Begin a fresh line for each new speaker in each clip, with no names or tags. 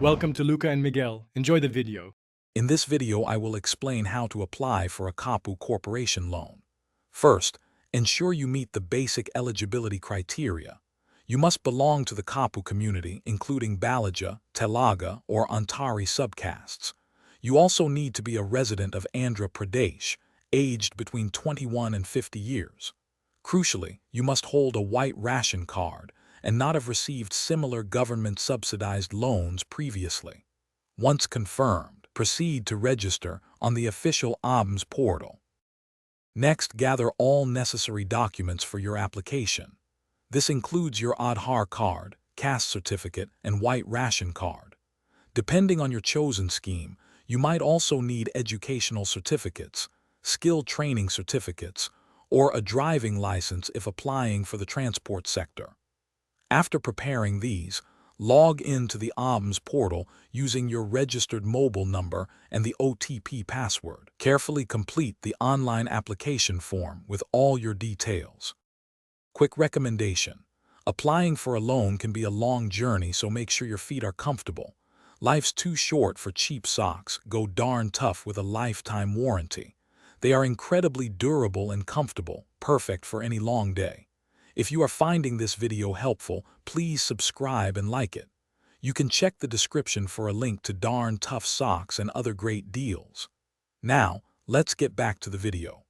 Welcome to Luca and Miguel. Enjoy the video.
In this video, I will explain how to apply for a Kapu Corporation loan. First, ensure you meet the basic eligibility criteria. You must belong to the Kapu community, including Balaja, Telaga, or Antari subcastes. You also need to be a resident of Andhra Pradesh, aged between 21 and 50 years. Crucially, you must hold a white ration card and not have received similar government-subsidized loans previously. Once confirmed, proceed to register on the official ABMS portal. Next, gather all necessary documents for your application. This includes your Aadhaar card, caste certificate, and white ration card. Depending on your chosen scheme, you might also need educational certificates, skill training certificates, or a driving license if applying for the transport sector. After preparing these, log into the ABMS portal using your registered mobile number and the OTP password. Carefully complete the online application form with all your details. Quick recommendation: applying for a loan can be a long journey, so make sure your feet are comfortable. Life's too short for cheap socks. Go darn tough with a lifetime warranty. They are incredibly durable and comfortable, perfect for any long day. If you are finding this video helpful, please subscribe and like it. You can check the description for a link to darn tough socks and other great deals. Now, let's get back to the video.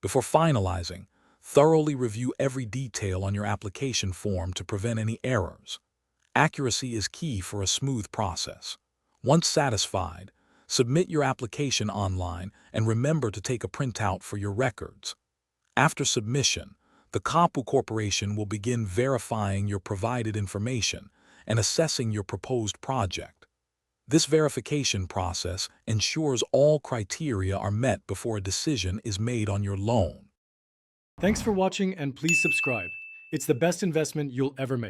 Before finalizing, thoroughly review every detail on your application form to prevent any errors. Accuracy is key for a smooth process. Once satisfied, submit your application online and remember to take a printout for your records. After submission, the Kapu Corporation will begin verifying your provided information and assessing your proposed project. This verification process ensures all criteria are met before a decision is made on your loan.
Thanks for watching and please subscribe. It's the best investment you'll ever make.